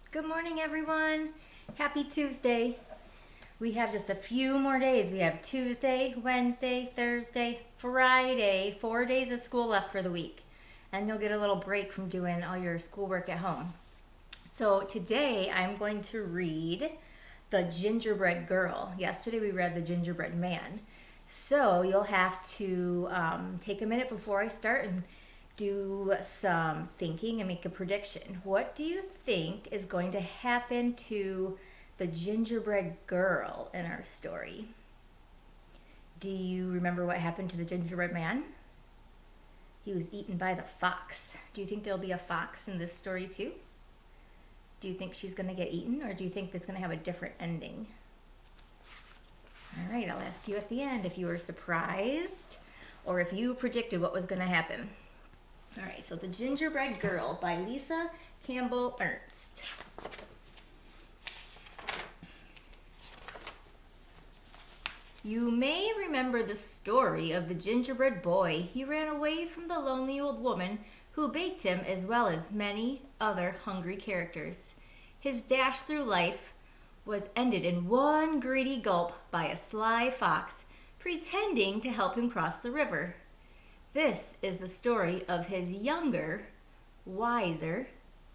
Good morning, everyone. Happy Tuesday. We have just a few more days. We have Tuesday, Wednesday, Thursday, Friday, 4 days of school left for the week. And you'll get a little break from doing all your schoolwork at home. So today I'm going to read The Gingerbread Girl. Yesterday we read The Gingerbread Man. So you'll have to take a minute before I start and do some thinking and make a prediction. What do you think is going to happen to the gingerbread girl in our story? Do you remember what happened to the gingerbread man? He was eaten by the fox. Do you think there'll be a fox in this story too? Do you think she's going to get eaten, or do you think it's going to have a different ending? All right, I'll ask you at the end if you were surprised or if you predicted what was going to happen. All right, so The Gingerbread Girl by Lisa Campbell Ernst. You may remember the story of the gingerbread boy. He ran away from the lonely old woman who baked him, as well as many other hungry characters. His dash through life was ended in one greedy gulp by a sly fox pretending to help him cross the river. This is the story of his younger, wiser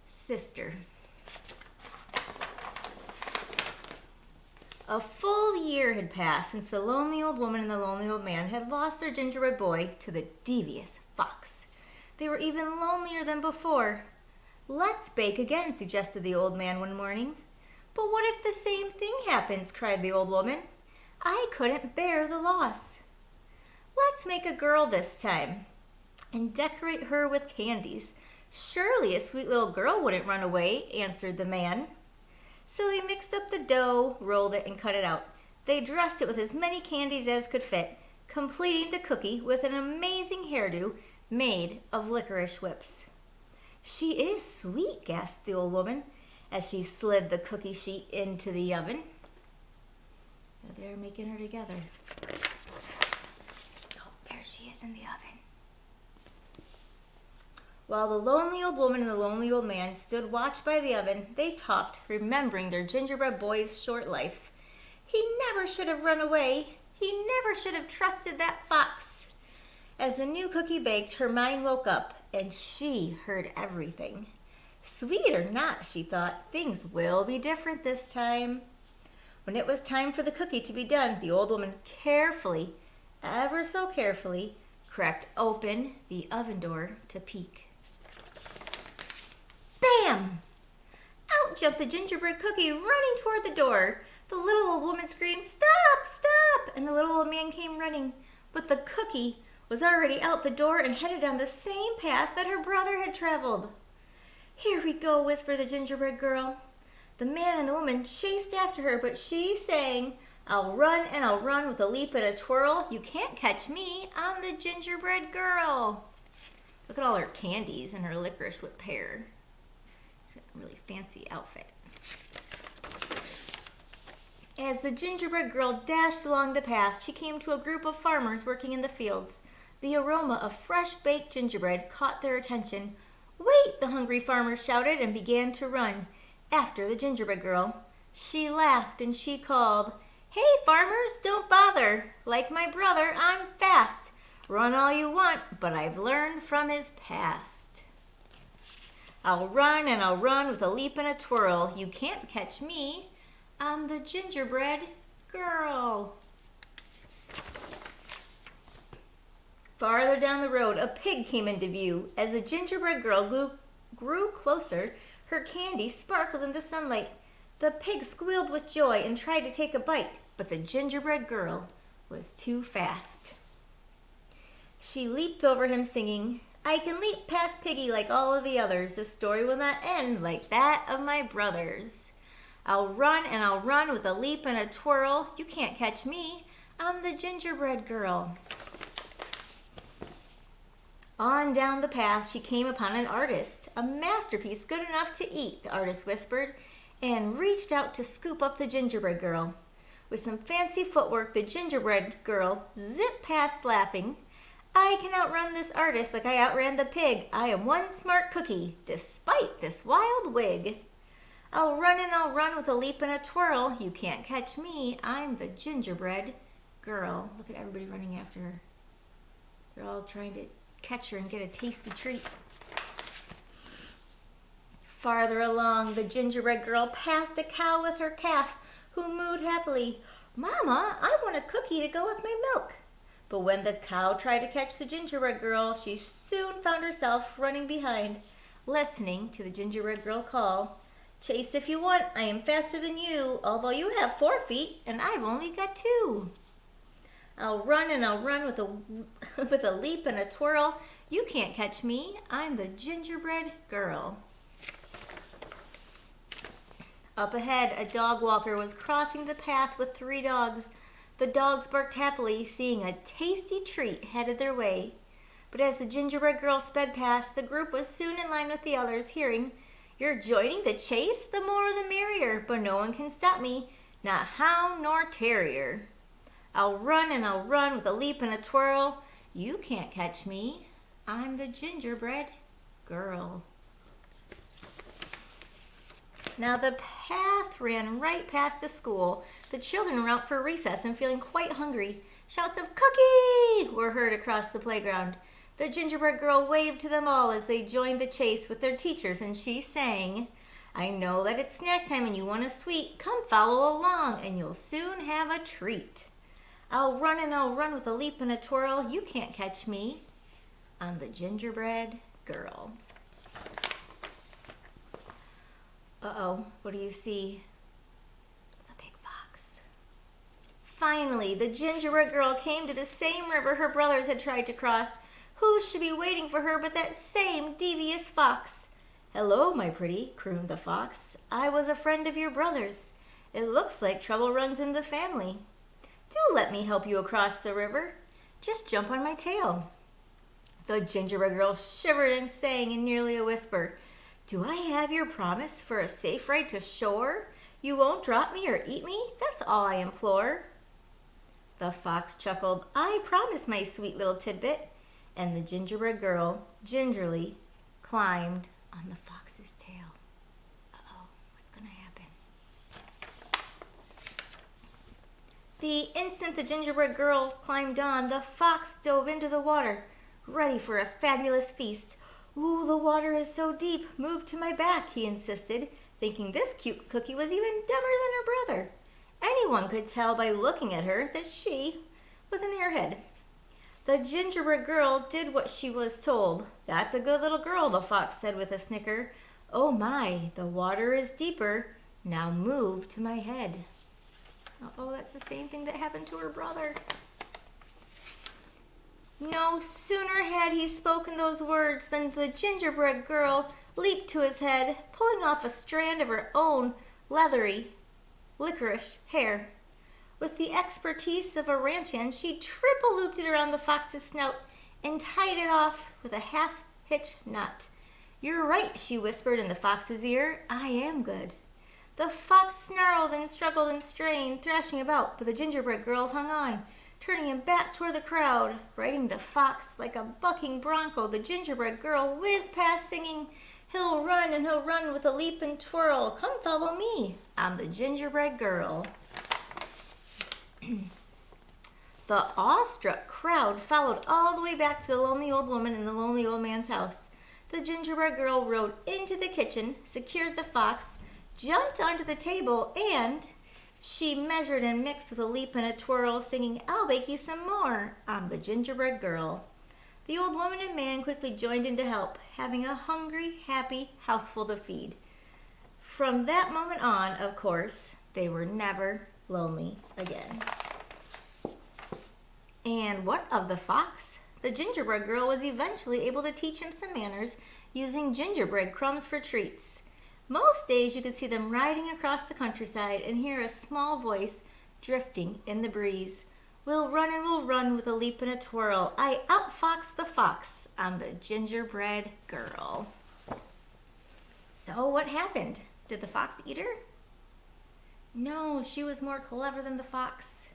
sister. A full year had passed since the lonely old woman and the lonely old man had lost their gingerbread boy to the devious fox. They were even lonelier than before. "Let's bake again," suggested the old man one morning. "But what if the same thing happens?" cried the old woman. "I couldn't bear the loss." "Let's make a girl this time and decorate her with candies. Surely a sweet little girl wouldn't run away," answered the man. So they mixed up the dough, rolled it, and cut it out. They dressed it with as many candies as could fit, completing the cookie with an amazing hairdo made of licorice whips. "She is sweet," gasped the old woman as she slid the cookie sheet into the oven. They're making her together. There she is in the oven. While the lonely old woman and the lonely old man stood watch by the oven, they talked, remembering their gingerbread boy's short life. He never should have run away. He never should have trusted that fox. As the new cookie baked, her mind woke up, and she heard everything. Sweet or not, she thought, things will be different this time. When it was time for the cookie to be done, the old woman carefully, ever so carefully, cracked open the oven door to peek. Bam! Out jumped the gingerbread cookie, running toward the door. The little old woman screamed, "Stop! Stop!" and the little old man came running. But the cookie was already out the door and headed down the same path that her brother had traveled. "Here we go," whispered the gingerbread girl. The man and the woman chased after her, but she sang, "I'll run and I'll run with a leap and a twirl. You can't catch me, I'm the gingerbread girl." Look at all her candies and her licorice whip hair. She's got a really fancy outfit. As the gingerbread girl dashed along the path, she came to a group of farmers working in the fields. The aroma of fresh baked gingerbread caught their attention. "Wait!" the hungry farmers shouted and began to run after the gingerbread girl. She laughed and she called, "Hey farmers, don't bother. Like my brother, I'm fast. Run all you want, but I've learned from his past. I'll run and I'll run with a leap and a twirl. You can't catch me, I'm the gingerbread girl." Farther down the road, a pig came into view. As the gingerbread girl grew closer, her candy sparkled in the sunlight. The pig squealed with joy and tried to take a bite, but the gingerbread girl was too fast. She leaped over him singing, "I can leap past Piggy like all of the others. The story will not end like that of my brothers. I'll run and I'll run with a leap and a twirl. You can't catch me, I'm the gingerbread girl." On down the path, she came upon an artist. "A masterpiece good enough to eat," the artist whispered, and reached out to scoop up the gingerbread girl. With some fancy footwork, the gingerbread girl zipped past laughing. "I can outrun this artist like I outran the pig. I am one smart cookie, despite this wild wig." I'll run and I'll run with a leap and a twirl. You can't catch me. I'm the gingerbread girl. Look at everybody running after her. They're all trying to catch her and get a tasty treat. Farther along, the gingerbread girl passed a cow with her calf, who mooed happily, "Mama, I want a cookie to go with my milk." But when the cow tried to catch the gingerbread girl, she soon found herself running behind, listening to the gingerbread girl call, "Chase if you want, I am faster than you, although you have 4 feet and I've only got 2. I'll run and I'll run with a leap and a twirl. You can't catch me. I'm the gingerbread girl." Up ahead, a dog walker was crossing the path with 3 dogs. The dogs barked happily, seeing a tasty treat headed their way. But as the gingerbread girl sped past, the group was soon in line with the others, hearing, "You're joining the chase? The more the merrier, but no one can stop me, not hound nor terrier. I'll run and I'll run with a leap and a twirl. You can't catch me. I'm the gingerbread girl." Now the path ran right past a school. The children were out for recess and feeling quite hungry. Shouts of "Cookie!" were heard across the playground. The gingerbread girl waved to them all as they joined the chase with their teachers, and she sang, "I know that it's snack time and you want a sweet. Come follow along and you'll soon have a treat. I'll run and I'll run with a leap and a twirl. You can't catch me. I'm the gingerbread girl." Uh-oh, what do you see? It's a big fox. Finally, the gingerbread girl came to the same river her brothers had tried to cross. Who should be waiting for her but that same devious fox? "Hello, my pretty," crooned the fox. "I was a friend of your brother's. It looks like trouble runs in the family. Do let me help you across the river. Just jump on my tail." The gingerbread girl shivered and sang in nearly a whisper, "Do I have your promise for a safe ride to shore? You won't drop me or eat me? That's all I implore." The fox chuckled, "I promise, my sweet little tidbit," and the gingerbread girl gingerly climbed on the fox's tail. Uh-oh, what's going to happen? The instant the gingerbread girl climbed on, the fox dove into the water, ready for a fabulous feast. "Ooh, the water is so deep. Move to my back," he insisted, thinking this cute cookie was even dumber than her brother. Anyone could tell by looking at her that she was an airhead. The gingerbread girl did what she was told. "That's a good little girl," the fox said with a snicker. "Oh my, the water is deeper. Now move to my head." Uh-oh, that's the same thing that happened to her brother. No sooner had he spoken those words than the gingerbread girl leaped to his head, pulling off a strand of her own leathery, licorice hair. With the expertise of a ranch hand, she triple-looped it around the fox's snout and tied it off with a half-hitch knot. "You're right," she whispered in the fox's ear. "I am good." The fox snarled and struggled and strained, thrashing about, but the gingerbread girl hung on, turning him back toward the crowd. Riding the fox like a bucking bronco, the gingerbread girl whizzed past singing, "He'll run and he'll run with a leap and twirl. Come follow me. I'm the gingerbread girl." The awestruck crowd followed all the way back to the lonely old woman in the lonely old man's house. The gingerbread girl rode into the kitchen, secured the fox, jumped onto the table, and she measured and mixed with a leap and a twirl, singing, "I'll bake you some more. I'm the gingerbread girl." The old woman and man quickly joined in to help, having a hungry, happy houseful to feed. From that moment on, of course, they were never lonely again. And what of the fox? The gingerbread girl was eventually able to teach him some manners, using gingerbread crumbs for treats. Most days you could see them riding across the countryside and hear a small voice drifting in the breeze. "We'll run and we'll run with a leap and a twirl. I outfox the fox. I'm the gingerbread girl." So what happened? Did the fox eat her? No, she was more clever than the fox.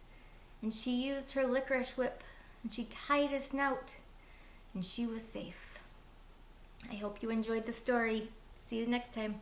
And she used her licorice whip, and she tied his snout, and she was safe. I hope you enjoyed the story. See you next time.